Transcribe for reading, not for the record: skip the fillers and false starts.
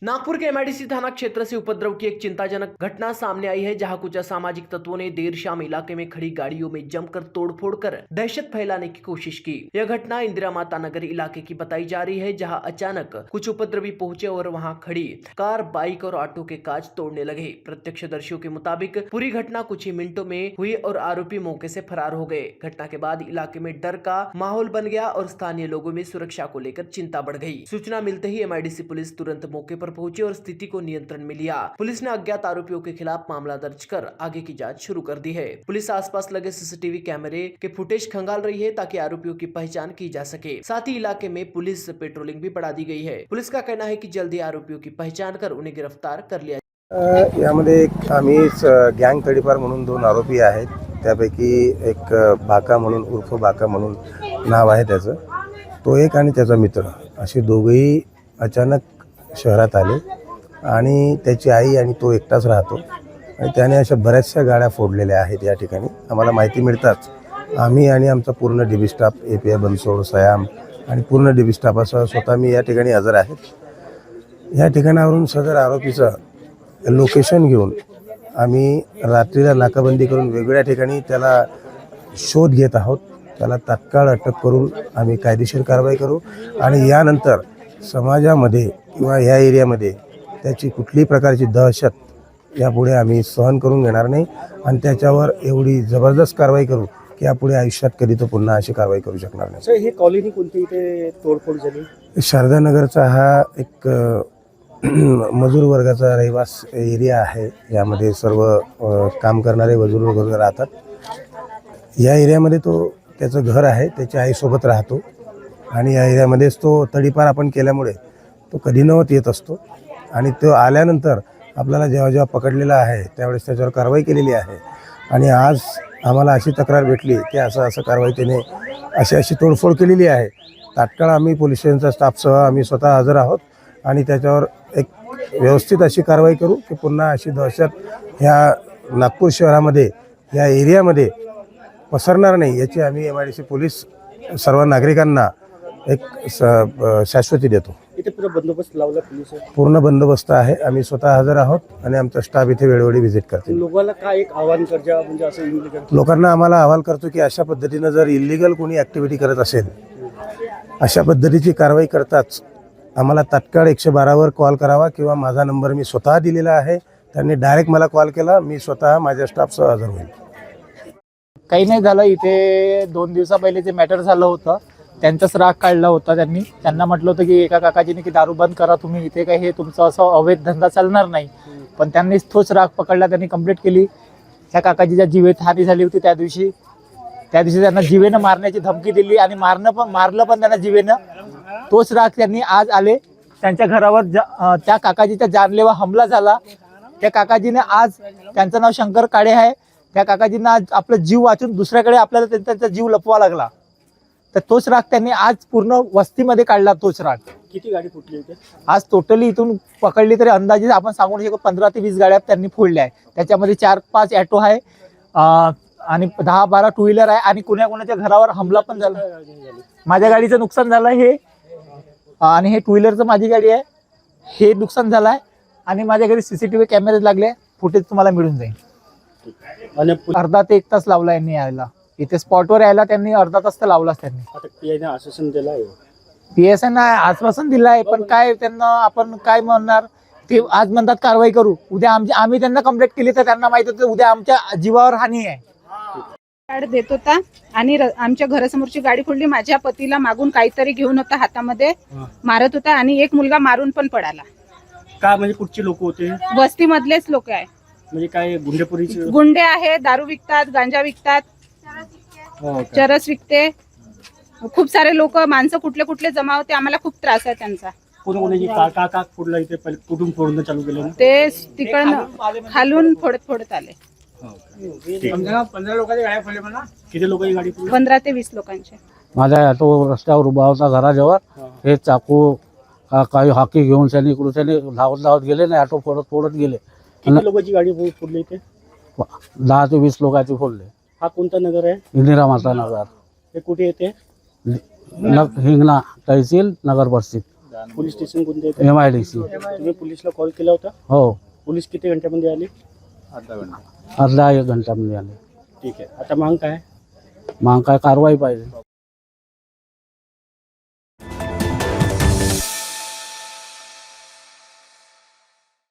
नागपुर के MIDC थाना क्षेत्र से उपद्रव की एक चिंताजनक घटना सामने आई है, जहां कुछ असामाजिक तत्वों ने देर शाम इलाके में खड़ी गाड़ियों में जमकर तोड़फोड़ कर दहशत फैलाने की कोशिश की। यह घटना इंदिरा माता नगर इलाके की बताई जा रही है, जहां अचानक कुछ उपद्रवी पहुंचे और वहां खड़ी कार, बाइक और ऑटो के कांच तोड़ने लगे। प्रत्यक्षदर्शियों के मुताबिक पूरी घटना कुछ ही मिनटों में हुई और आरोपी मौके से फरार हो गए। घटना के बाद इलाके में डर का माहौल बन गया और स्थानीय लोगों में सुरक्षा को लेकर चिंता बढ़ गई। सूचना मिलते ही एमआईडीसी पुलिस तुरंत मौके पर पहुंची और स्थिति को नियंत्रण में लिया। पुलिस ने अज्ञात आरोपियों के खिलाफ मामला दर्ज कर आगे की जांच शुरू कर दी है। पुलिस आसपास लगे सीसीटीवी कैमरे के फुटेज खंगाल रही है ताकि आरोपियों की पहचान की जा सके। साथ ही इलाके में पुलिस पेट्रोलिंग भी बढ़ा दी गई है। पुलिस का कहना है कि जल्दी आरोपियों की पहचान कर उन्हें गिरफ्तार कर लिया। यामध्ये आम्ही गँग तडीपार म्हणून 2 आरोपी आहेत। त्यापैकी एक बाका म्हणून उर्फ बाका म्हणून नाव आहे त्याचं, तो एक आणि त्याचा मित्र असे दोघेही अचानक शहरात आले आणि त्याची आई आणि तो एकटाच राहतो आणि त्याने अशा बऱ्याचशा गाड्या फोडलेल्या आहेत। या ठिकाणी आम्हाला माहिती मिळताच आम्ही आणि आमचा पूर्ण dB staff, API Bansod, Siam आणि पूर्ण डीबी स्टाफासह स्वतः मी या ठिकाणी हजर आहेत। या ठिकाणावरून सदर आरोपीचं लोकेशन घेऊन आम्ही रात्रीला नाकाबंदी करून वेगवेगळ्या ठिकाणी त्याला शोध घेत आहोत। त्याला तात्काळ अटक करून आम्ही कायदेशीर कारवाई करू आणि यानंतर समाजामध्ये किंवा या एरियामध्ये त्याची कुठल्याही प्रकारची दहशत यापुढे आम्ही सहन करून घेणार नाही आणि त्याच्यावर एवढी जबरदस्त कारवाई करू की यापुढे आयुष्यात कधी तो पुन्हा अशी कारवाई करू शकणार नाही। सर, ही कॉलनी कोणती इथे तोडफोड झाली? शारदानगरचा हा एक मजूर वर्गाचा रहिवास एरिया आहे। यामध्ये सर्व काम करणारे मजूर वर्ग राहतात। या एरियामध्ये तो त्याचं घर आहे, त्याच्या आईसोबत राहतो आणि या एरियामध्येच तो तडीपार आपण केल्यामुळे तो कधी नव्हत येत असतो आणि तो आल्यानंतर आपल्याला जेव्हा पकडलेला आहे त्यावेळेस त्याच्यावर कारवाई केलेली आहे आणि आज आम्हाला अशी तक्रार भेटली की असं कारवाई त्याने अशी तोडफोड केलेली आहे। तात्काळ आम्ही पोलीस स्टेशनचा स्टाफसह आम्ही स्वतः हजर आहोत आणि त्याच्यावर एक व्यवस्थित अशी कारवाई करू की पुन्हा अशी दहशत ह्या नागपूर शहरामध्ये या एरियामध्ये पसरणार नाही, याची आम्ही एमआयडीसी पोलीस सर्व नागरिकांना एक शाश्वती देतो। इथे पूर्ण बंदोबस्त लावला पोलीस? पूर्ण बंदोबस्त आहे। आम्ही स्वतः हजर आहोत आणि आमचा स्टाफ इथे वेळोवेळी व्हिजिट करतो। लोकांना काय एक आव्हान करजा म्हणजे असं इल्लीगल लोकांना आम्हाला अहवाल करतो की अशा पद्धतीनं जर इल्लीगल कोणी ॲक्टिव्हिटी करत असेल, अशा पद्धतीची कारवाई करताच आम्हाला तात्काळ 112वर कॉल करावा किंवा माझा नंबर मी स्वतः दिलेला आहे। त्यांनी डायरेक्ट मला कॉल केला, मी स्वतः माझ्या स्टाफसह हजर होईल। काही नाही झालं। इथे 2 दिवसा पहिले जे मॅटर झालं होतं त्यांचाच राग काढला होता। त्यांना म्हटलं होतं की एका काकाजीने की दारू बंद करा तुम्ही, इथे काही हे तुमचं असं अवैध धंदा चालणार नाही, पण त्यांनी तोच राग पकडला, त्यांनी कंप्लेंट केली। त्या काकाजीच्या जीवितहानी झाली होती त्या दिवशी त्यांना जीवेनं मारण्याची धमकी दिली आणि मारलं पण त्यांना जीवेनं। तोच राग त्यांनी आज आले त्यांच्या घरावर त्या काकाजीचा जानलेवा हमला झाला। त्या काकाजीने आज, त्यांचं नाव शंकर काळे आहे, त्या काकाजींना आज आपला जीव वाचून दुसऱ्याकडे आपल्याला त्यांचा जीव लपवा लागला। तर तोच राग त्यांनी आज पूर्ण वस्तीमध्ये काढला। तोच राग किती गाडी फुटली होती आज टोटली इथून पकडली तरी अंदाजे आपण सांगू शकतो 15 ते 20 गाड्या त्यांनी फोडल्या आहे। त्याच्यामध्ये 4-5 ॲटो आहे आणि 10-12 टू व्हीलर आहे आणि कोणाच्या घरावर हमला पण झाला। माझ्या गाडीचं नुकसान झालं हे आणि हे टू व्हीलरचं माझी गाडी आहे, हे नुकसान झालं आहे आणि माझ्या घरी सीसीटीव्ही कॅमेरे लागले, फुटेज तुम्हाला मिळून जाईल। अर्धा ते 1 तास लावला यांनी यायला, इथे स्पॉटवर यायला त्यांनी अर्धा तास तर लावलाच त्यांनी। आता पीआयने आश्वासन दिलं आहे, पीएसआयने आश्वासन दिलं आहे, पण काय त्यांना आपण काय म्हणणार, ते आज म्हणतात कारवाई करू, उद्या आम्ही त्यांना कंप्लेंट केली तर त्यांना माहित होतं उद्या आमच्या जीवावर हानी आहे। कार्ड देत होता आणि आमच्या घरासमोरची गाडी फोडली। माझ्या पतीला मागून काहीतरी घेऊन होता, हातामध्ये मारत होता आणि एक मुलगा मारून पण पडाला। का म्हणजे कुठचे लोक होते? वस्तीमधलेच लोक आहे, म्हणजे काय गुंडेपुरीचे गुंडे आहे, दारू विकतात, गांजा विकतात, चरस विकते, खूप सारे लोक, माणसं कुठले जमा होते। आम्हाला खूप त्रास आहे त्यांचा। कोणी का फोडला इथे? कुठून फोडणं चालू केलं? ते तिकडनं खालून फोडत आले। 15 लोकांची गाडी फोडली म्हणा। किती लोकांची गाडी फोडली? 15 ते 20 लोकांचे। माझा ऑटो रस्त्यावर उभा होता घराजवळ, हे चाकू काही हाकी घेऊन त्यांनी इकडून त्यांनी धावत गेले नाही, ऑटो फोडत गेले। किती लोकांची गाडी फोडली इथे? 10 ते 20 लोकांची फोडले। हा कोणता नगर आहे? इंदिरा माता नगर। हे कुठे येते? हिंगणा तहसील, नगर परिषद। पोलीस स्टेशन कोणते MIDC. तुम्ही पोलीसला कॉल केला होता? हो, पोलीस किती घंट्यामध्ये आली? अर्धा 1 घंट्यामध्ये आले. ठीक आहे, आता मांग काय? मग काय कारवाई पाहिजे.